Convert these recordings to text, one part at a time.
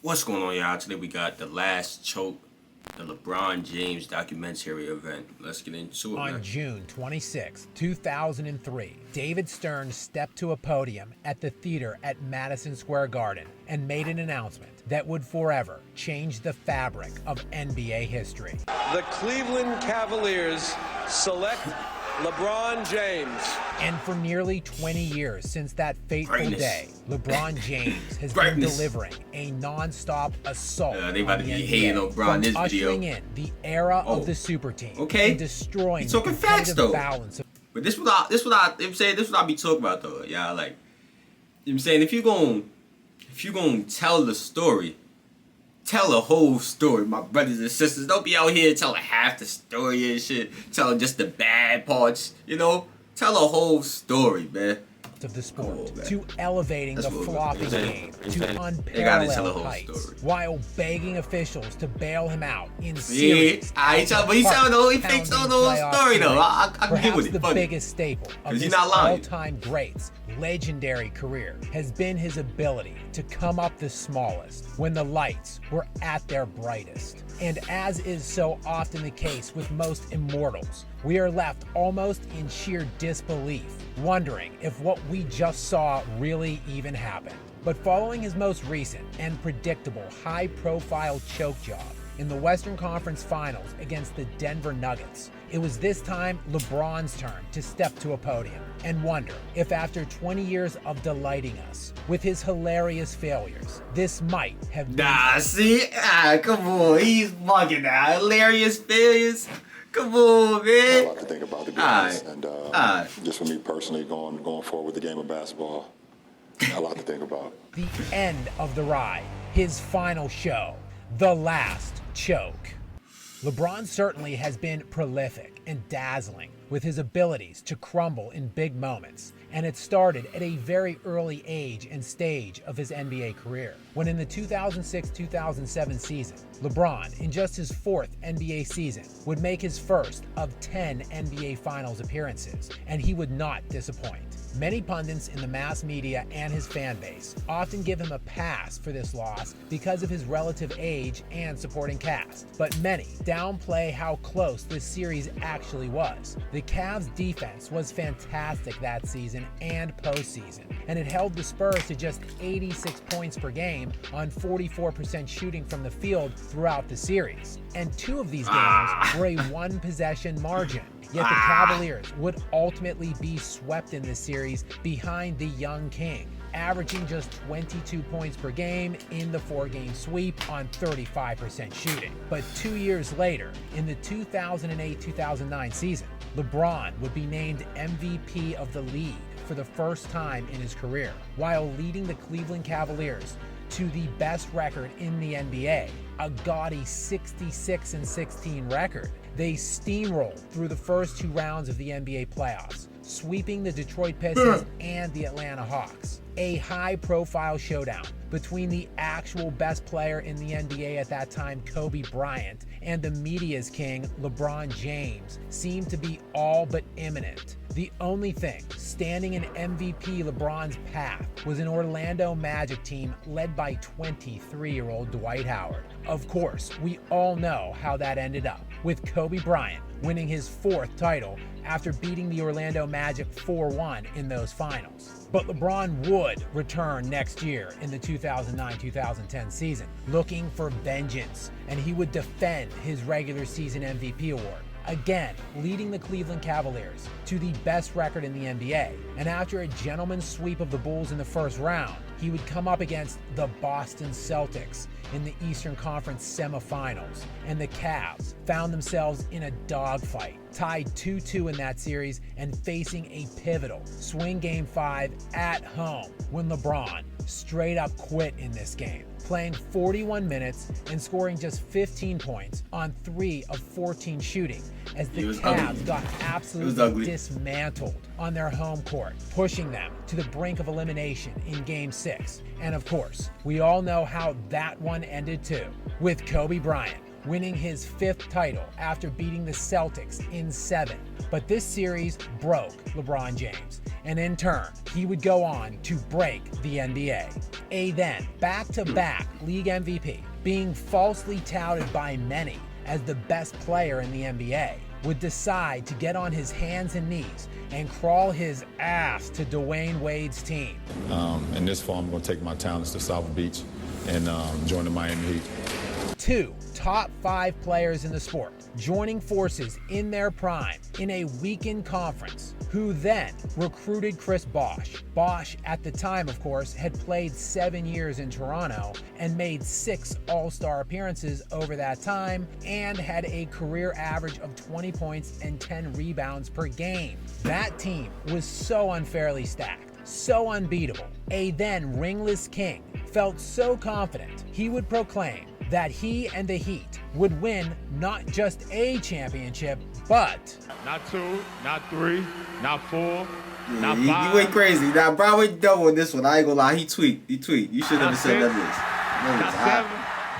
What's going on, y'all? Today we got The Last Choke, the LeBron James documentary event. Let's get into it, man. On June 26, 2003, David Stern stepped to a podium at the theater at Madison Square Garden and made an announcement that would forever change the fabric of NBA history. The Cleveland Cavaliers select LeBron James. And for nearly 20 years since that fateful day, LeBron James has been delivering a non-stop assault they about on to the be NBA, hating on LeBron from this video. ushering in the era of the super team, and destroying you the talking facts, competitive though. balance. But this what I'm saying. This what I be talking about though, y'all. Like, you know what I'm saying, if you gonna tell the story, tell the whole story, my brothers and sisters. Don't be out here telling half the story and shit, telling just the bad parts, you know? Tell a whole story, man. Of the sport, to elevating the flopping game to unparalleled heights, while begging officials to bail him out in series. He telling the whole story though. I can get with it. The biggest staple of his all-time great's legendary career has been his ability to come up the smallest when the lights were at their brightest. And as is so often the case with most immortals, we are left almost in sheer disbelief, wondering if what we just saw really even happened. But following his most recent and predictable high-profile choke job in the Western Conference Finals against the Denver Nuggets, it was this time LeBron's turn to step to a podium and wonder if after 20 years of delighting us with his hilarious failures, this might have been... Come on, he's bugging now. Hilarious failures? Come on, man. A lot to think about, to be honest. And just for me personally, going forward with the game of basketball, a lot to think about. The end of the ride, his final show, The Last Choke. LeBron certainly has been prolific and dazzling with his abilities to crumble in big moments, and it started at a very early age and stage of his NBA career, when in the 2006-2007 season, LeBron, in just his fourth NBA season, would make his first of 10 NBA Finals appearances, and he would not disappoint. Many pundits in the mass media and his fan base often give him a pass for this loss because of his relative age and supporting cast, but many downplay how close this series actually was. The Cavs' defense was fantastic that season and postseason, and it held the Spurs to just 86 points per game on 44% shooting from the field throughout the series. And two of these games were a one-possession margin. Yet the Cavaliers would ultimately be swept in this series behind the young king, averaging just 22 points per game in the four-game sweep on 35% shooting. But 2 years later, in the 2008-2009 season, LeBron would be named MVP of the league for the first time in his career, while leading the Cleveland Cavaliers to the best record in the NBA, a gaudy 66-16 record. They steamrolled through the first two rounds of the NBA playoffs, sweeping the Detroit Pistons and the Atlanta Hawks. A high-profile showdown between the actual best player in the NBA at that time, Kobe Bryant, and the media's king, LeBron James, seemed to be all but imminent. The only thing standing in MVP LeBron's path was an Orlando Magic team led by 23-year-old Dwight Howard. Of course, we all know how that ended up, with Kobe Bryant winning his fourth title after beating the Orlando Magic 4-1 in those finals. But LeBron would return next year in the 2009-2010 season, looking for vengeance, and he would defend his regular season MVP award, again leading the Cleveland Cavaliers to the best record in the NBA. And after a gentleman's sweep of the Bulls in the first round, he would come up against the Boston Celtics in the Eastern Conference semifinals, and the Cavs found themselves in a dogfight, tied 2-2 in that series and facing a pivotal swing Game 5 at home when LeBron straight up quit in this game, playing 41 minutes and scoring just 15 points on 3 of 14 shooting as the Cavs got absolutely dismantled on their home court, pushing them to the brink of elimination in Game 6. And of course, we all know how that one ended too, with Kobe Bryant winning his 5th title after beating the Celtics in 7. But this series broke LeBron James, and in turn, he would go on to break the NBA. A then back-to-back league MVP, being falsely touted by many as the best player in the NBA, would decide to get on his hands and knees and crawl his ass to Dwayne Wade's team. In this fall, I'm going to take my talents to South Beach and join the Miami Heat. 2 top 5 players in the sport joining forces in their prime in a weekend conference, who then recruited Chris Bosh. Bosh, at the time, of course, had played 7 years in Toronto and made 6 All-Star appearances over that time and had a career average of 20 points and 10 rebounds per game. That team was so unfairly stacked, so unbeatable. A then ringless king felt so confident he would proclaim that he and the Heat would win not just a championship, but not 2, not 3, not 4, not 5. You went crazy. Now, Brown went double on this one. I ain't gonna lie. He tweaked. You should have said that. Not 7.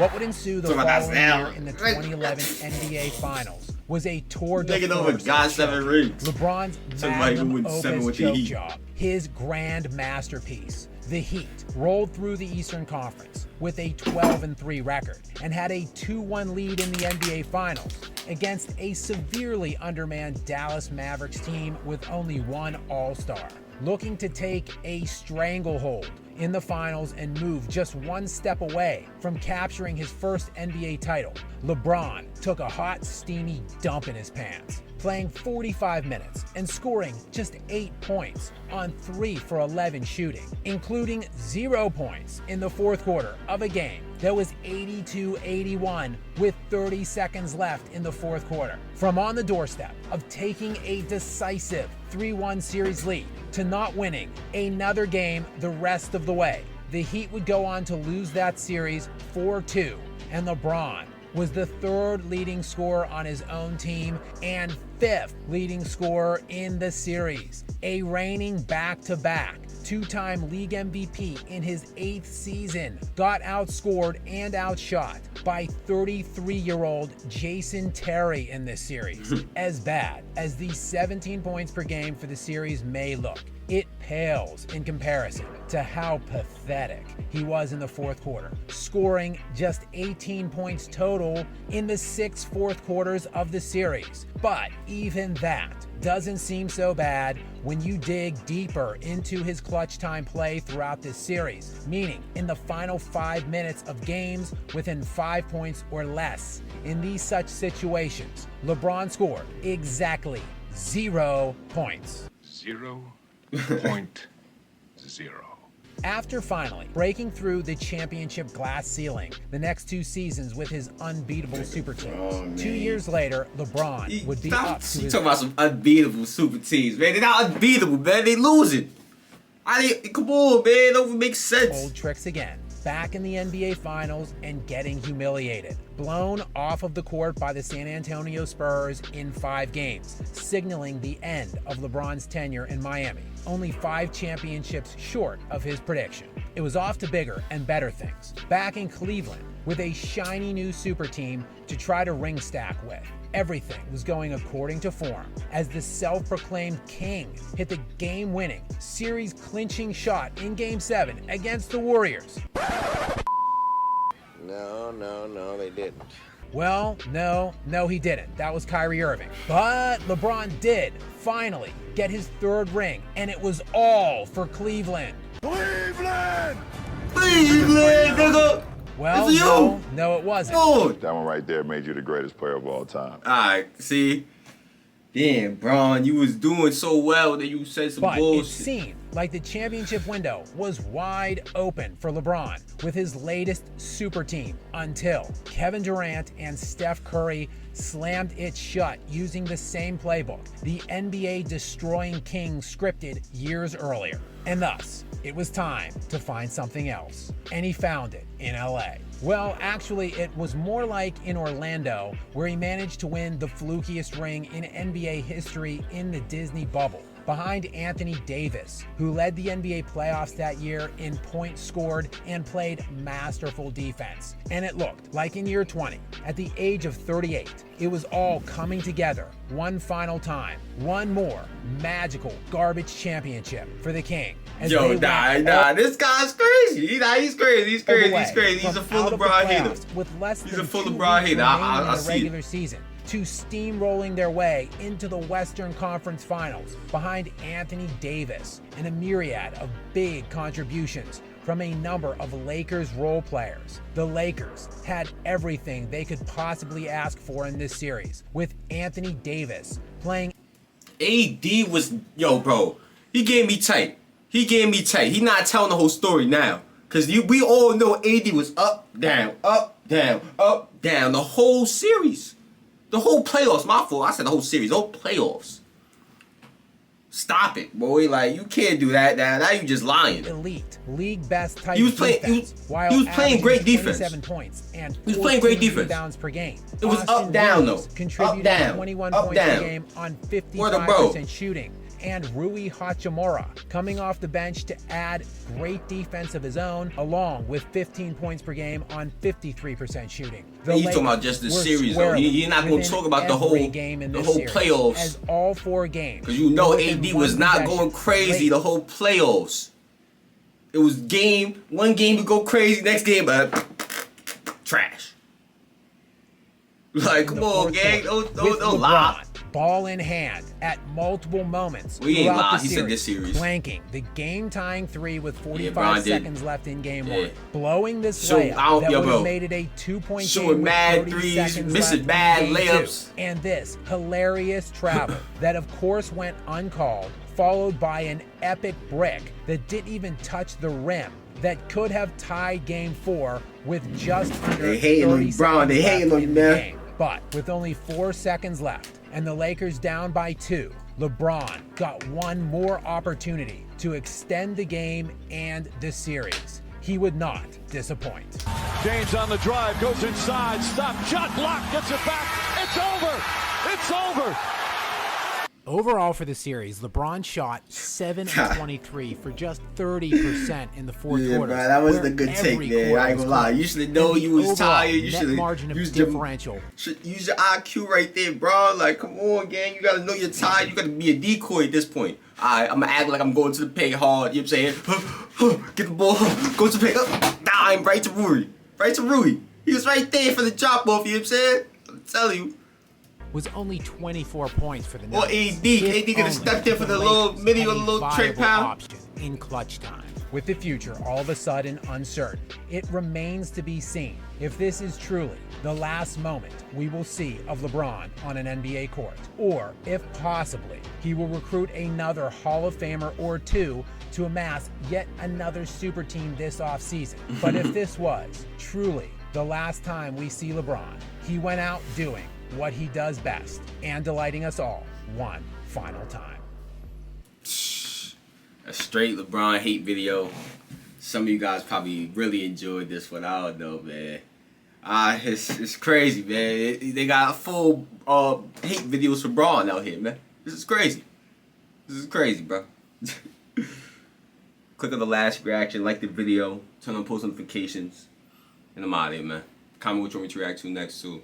What would ensue the following year in the 2011 NBA Finals was a tour de force. Got 7 rings. LeBron's Somebody who magnum went 7 opus with the choke Heat. job, his grand masterpiece. The Heat rolled through the Eastern Conference with a 12-3 record and had a 2-1 lead in the NBA Finals against a severely undermanned Dallas Mavericks team with only 1 All-Star. Looking to take a stranglehold in the finals and move just 1 step away from capturing his first NBA title, LeBron took a hot, steamy dump in his pants, playing 45 minutes and scoring just 8 points on 3 for 11 shooting, including 0 points in the fourth quarter of a game that was 82-81 with 30 seconds left in the fourth quarter. From on the doorstep of taking a decisive 3-1 series lead to not winning another game the rest of the way, the Heat would go on to lose that series 4-2, and LeBron was the 3rd leading scorer on his own team and 5th leading scorer in the series. A reigning back-to-back 2-time league MVP in his 8th season got outscored and outshot by 33-year-old Jason Terry in this series. As bad as the 17 points per game for the series may look, it pales in comparison to how pathetic he was in the fourth quarter, scoring just 18 points total in the 6 fourth quarters of the series. But even that doesn't seem so bad when you dig deeper into his clutch time play throughout this series, meaning in the final 5 minutes of games within 5 points or less. In these such situations, LeBron scored exactly 0 points. 0.0. After finally breaking through the championship glass ceiling the next 2 seasons with his unbeatable super team, 2 years later, LeBron would be up to his... talking about some unbeatable super teams, man. They're not unbeatable, man. They losing. Come on, man. It don't make sense. Old tricks again. Back in the NBA Finals and getting humiliated. Blown off of the court by the San Antonio Spurs in 5 games, signaling the end of LeBron's tenure in Miami. Only 5 championships short of his prediction. It was off to bigger and better things. Back in Cleveland with a shiny new super team to try to ring stack with. Everything was going according to form as the self-proclaimed king hit the game-winning, series-clinching shot in Game 7 against the Warriors. No, they didn't. Well, no, he didn't. That was Kyrie Irving. But LeBron did finally get his 3rd ring, and it was all for Cleveland. Cleveland, nigga. Well, no, it wasn't. Oh. That one right there made you the greatest player of all time. Alright, see? Damn, Bron, you was doing so well that you said some bullshit. It seemed like the championship window was wide open for LeBron with his latest super team until Kevin Durant and Steph Curry slammed it shut using the same playbook the NBA destroying Kings scripted years earlier. And thus, it was time to find something else. And he found it in LA. Well, actually, it was more like in Orlando, where he managed to win the flukiest ring in NBA history in the Disney bubble. behind Anthony Davis, who led the NBA playoffs that year in points scored and played masterful defense. And it looked like in year 20, at the age of 38, it was all coming together one final time. One more magical garbage championship for the King. Yo, this guy's crazy. He's crazy. He's a full LeBron hater. With less He's than a full 2 LeBron weeks hater. remaining in I the see regular it. season, to steamrolling their way into the Western Conference Finals behind Anthony Davis and a myriad of big contributions from a number of Lakers role players. The Lakers had everything they could possibly ask for in this series, with Anthony Davis playing. AD was, yo, bro, he gave me tight. He not telling the whole story now. Because we all know AD was up, down, the whole series. The whole playoffs, my fault. I said the whole series, the whole playoffs. Stop it, boy. Like, you can't do that now you just lying. Elite, league best type He was playing, defense, while he was playing great defense. 27 points and he was playing great defense. rebounds per game. It was Austin up, down, Reeves though. Contributed Up, down. 21 Up, points down. per game on Word of bro. 55% shooting. And Rui Hachimura coming off the bench to add great defense of his own, along with 15 points per game on 53% shooting. He's talking about just the series, though. You're not going to talk about the whole playoffs. As all 4 games. Because you know AD was not going crazy the whole playoffs. It was one game would go crazy, next game, trash. Like, come on, gang. Don't lie. Ball in hand at multiple moments. We ain't throughout lie. the He said this series. Planking the game-tying 3 with 45 Bron seconds did. left in game Yeah. 1. Blowing this So, layup that would bro. have made it a 2-point game Shooting with mad 30 threes, seconds missing left bad in game layups. 2. And this hilarious travel that of course went uncalled, followed by an epic brick that didn't even touch the rim, that could have tied game 4 with just under They hating on 30 you, Bron. They seconds hating left on you, in the man. game. But with only 4 seconds left and the Lakers down by 2, LeBron got one more opportunity to extend the game and the series. He would not disappoint. James on the drive, goes inside, stop, shot blocked, gets it back. It's over. It's over. Overall for the series, LeBron shot 7 of 23 for just 30% in the fourth quarter. Bro, that was where the good take, every man. quarter I ain't was gonna lie. close. You should have known And you the was overall tired. You net should margin of have differential. use your IQ right there, bro. Like, come on, gang. You gotta know you're tired. You gotta be a decoy at this point. Alright, I'm gonna act like I'm going to the paint hard. You know what I'm saying? Get the ball. Go to the paint. Dime right to Rui. Right to Rui. He was right there for the drop off. You know what I'm saying? I'm telling you. Was only 24 points for the Or Nuggets. AD. If AD could have only stepped in for the Lakers little mini had or a the little Trey viable Powell. option in clutch time. With the future all of a sudden uncertain, it remains to be seen if this is truly the last moment we will see of LeBron on an NBA court, or if possibly he will recruit another Hall of Famer or two to amass yet another super team this offseason. But if this was truly the last time we see LeBron, he went out doing what he does best and delighting us all one final time. A straight LeBron hate video. Some of you guys probably really enjoyed this one. I don't know, man. It's crazy, man. They got full hate videos for Braun out here, man. This is crazy. This is crazy, bro. Click on the last reaction, like the video, turn on post notifications, and I'm out of here, man. Comment what you want me to react to next, too.